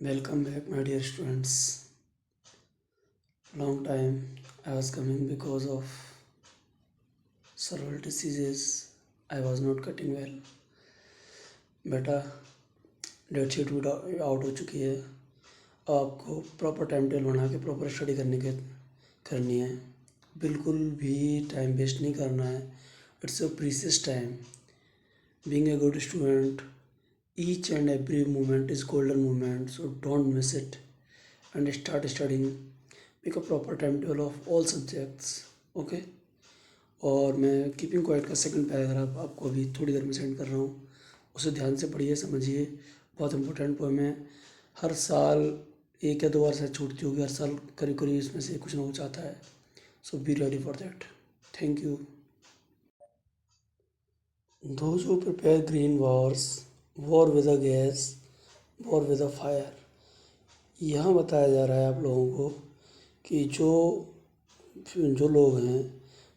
Welcome back, my dear students. Long time I was coming because of several diseases. I was not cutting well. बेटा date sheet भी out हो चुकी है। अब आपको proper time table बना के प्रॉपर स्टडी करनी है। बिल्कुल भी टाइम वेस्ट नहीं करना है। It's a precious time. Being a good student, each and every moment is golden moment, so don't miss it and start studying. Make a proper timetable of all subjects. Okay. और मैं keeping quiet का second paragraph आपको अभी थोड़ी देर में send कर रहा हूँ। उसे ध्यान से पढ़िए, समझिए। बहुत इंपॉर्टेंट पोएम है। हर साल एक या दो बार से छूटती होगी। हर साल करीब करीब इसमें से कुछ ना कुछ आता है। So be ready for that. Thank you. Those who prepare green war with a gas, war with a fire. यहाँ बताया जा रहा है आप लोगों को कि जो लोग हैं,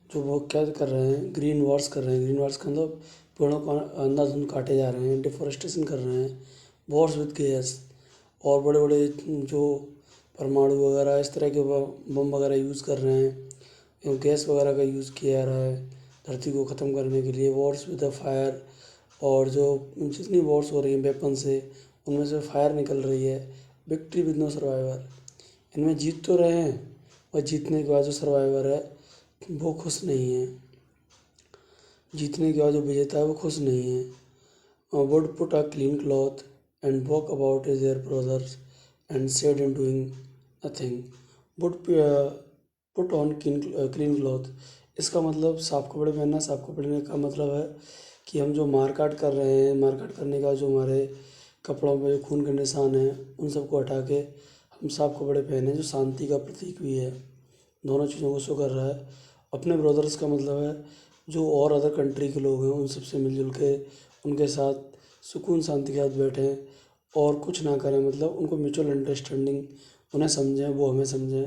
जो वो क्या कर रहे हैं, ग्रीन वॉर्स कर रहे हैं। ग्रीन वॉर्स का मतलब पेड़ों को अंधाधुंध काटे जा रहे हैं, डिफोरेस्टेशन कर रहे हैं। वॉर्स विद गैस, और बड़े बड़े जो परमाणु वगैरह इस तरह के बम वगैरह यूज़ कर रहे हैं। गैस वगैरह का यूज़ किया जा रहा है धरती को ख़त्म करने के लिए। वॉर्स विद द फायर, और जो जितनी वॉर्स हो रही हैं वेपन से, उनमें से फायर निकल रही है। विक्ट्री विद नो सर्वाइवर, इनमें जीत तो रहे हैं और जीतने के बाद जो सर्वाइवर है वो खुश नहीं है। जीतने के बाद जो विजेता है वो खुश नहीं है। Would put a clean cloth and walk about is their brothers and said in doing nothing. Would put on clean cloth, इसका मतलब साफ कपड़े पहनना। साफ कपड़े का मतलब है कि हम जो मारकाट कर रहे हैं, मारकाट करने का जो हमारे कपड़ों पे जो खून के निशान हैं उन सबको हटा के हम साफ कपड़े पहने, जो शांति का प्रतीक भी है। दोनों चीज़ों को शो कर रहा है। अपने ब्रदर्स का मतलब है जो और अदर कंट्री के लोग हैं उन सबसे मिलजुल के उनके साथ सुकून शांति के साथ बैठें और कुछ ना करें, मतलब उनको म्यूचुअल अंडरस्टैंडिंग, उन्हें समझें, वो हमें समझें।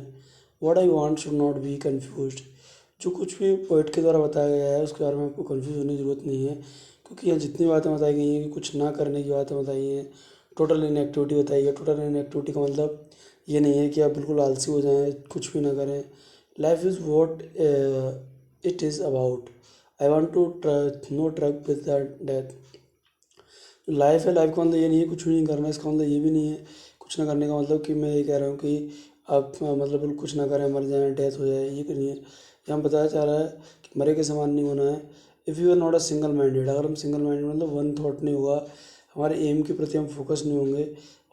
What I want should not be confused. जो कुछ भी पोइट के द्वारा बताया गया है उसके बारे में आपको कंफ्यूज होने की ज़रूरत नहीं है, क्योंकि यहाँ जितनी बातें बताई गई हैं कि कुछ ना करने की बातें बताई हैं, टोटल इनएक्टिविटी बताई है। टोटल इनएक्टिविटी का मतलब ये नहीं है कि आप बिल्कुल आलसी हो जाएं, कुछ भी ना करें। Life is what it is about. I want to no truck with death. Life है, लाइफ का मतलब ये नहीं है कुछ भी नहीं करना। इसका मतलब ये भी नहीं है कुछ ना करने का मतलब कि मैं ये कह रहा हूँ कि आप मतलब बिल्कुल कुछ ना करें, मर जाएं, डेथ हो जाए, ये नहीं है। यहाँ बताया जा रहा है कि मरे के समान नहीं होना है। If you are not a single minded, अगर हम सिंगल माइंडेड मतलब वन थॉट नहीं होगा, हमारे एम के प्रति हम फोकस नहीं होंगे,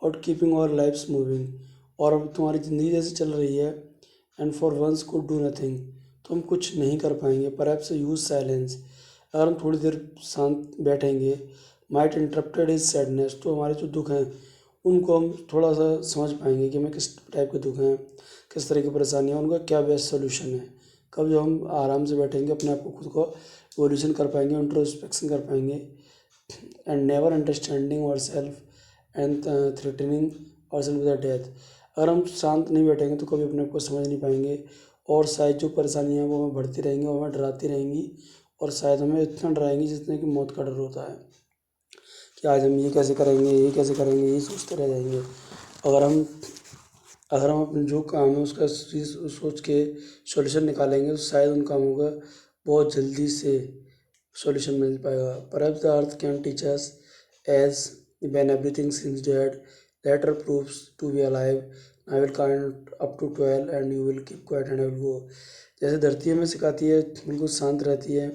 और कीपिंग आवर लाइफ्स मूविंग, और अब तुम्हारी ज़िंदगी जैसे चल रही है, and for once could do nothing, तो हम कुछ नहीं कर पाएंगे। परहैप्स यूज़ साइलेंस, अगर हम थोड़ी देर शांत बैठेंगे, माइट इंटरप्टेड इज सैडनेस, तो हमारे जो दुख हैं उनको हम थोड़ा सा समझ पाएंगे कि हमें किस टाइप के दुख हैं, किस तरह की परेशानियाँ, उनका क्या बेस्ट सोल्यूशन है। कब जब हम आराम से बैठेंगे, अपने आप को खुद को इवोल्यूशन कर पाएंगे, इंट्रोस्पेक्शन कर पाएंगे। And never understanding our self and threatening our self with death, अगर हम शांत नहीं बैठेंगे तो कभी अपने आप को समझ नहीं पाएंगे, और शायद जो परेशानियाँ हैं वो हमें बढ़ती रहेंगी और हमें डराती रहेंगी, और शायद हमें इतना डराएंगी जितने कि मौत का डर होता है कि आज हम ये कैसे करेंगे, ये कैसे करेंगे, ये सोचते रह जाएंगे। अगर हम अगर हम अपने जो काम है उसका सोच के सॉल्यूशन निकालेंगे तो शायद उन कामों का बहुत जल्दी से सॉल्यूशन मिल पाएगा। Perhaps the earth can teach us as when everything seems dead, later proves to be alive, I will count up to 12 and you will keep quiet and I will go. जैसे धरती हमें सिखाती है बिल्कुल शांत रहती है,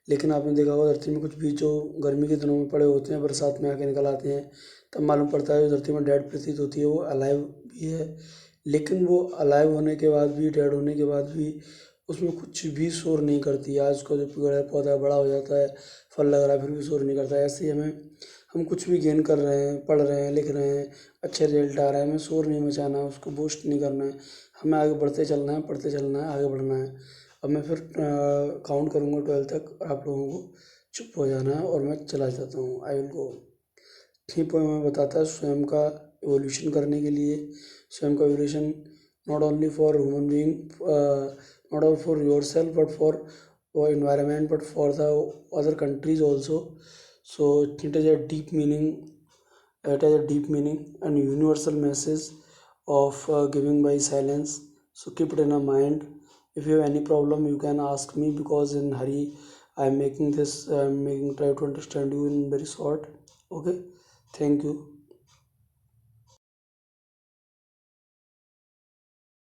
लेकिन आपने देखा होगा धरती में कुछ बीज जो गर्मी के दिनों में पड़े होते हैं, बरसात में आके निकल आते हैं, तब मालूम पड़ता है जो धरती में डेड प्रतीत होती है वो अलाइव भी है। लेकिन वो अलाइव होने के बाद भी, डेड होने के बाद भी उसमें कुछ भी शोर नहीं करती। आज उसका जो पेड़ है, पौधा बड़ा हो जाता है, फल लग रहा है, फिर भी शोर नहीं करता है। ऐसे ही हम कुछ भी गेन कर रहे हैं, पढ़ रहे हैं, लिख रहे हैं, अच्छे रिजल्ट आ रहे हैं, हमें शोर नहीं मचाना है, उसको बूस्ट नहीं करना है। हमें आगे बढ़ते चलना है, पढ़ते चलना है, आगे बढ़ना है। अब मैं फिर काउंट करूँगा 12 तक, और आप लोगों को चुप हो जाना है और मैं चला जाता हूँ। आई विल गो। ये पोएम हमें बताता है स्वयं का एवोल्यूशन करने के लिए, स्वयं का evolution not only for human being, not only for your self but for environment, but for the other countries also. So it is a deep meaning It has a deep meaning and universal message of giving by silence. So keep it in your mind. If you have any problem, you can ask me, because in hurry I'm making this, I'm making try to understand you in very short. Okay, thank you.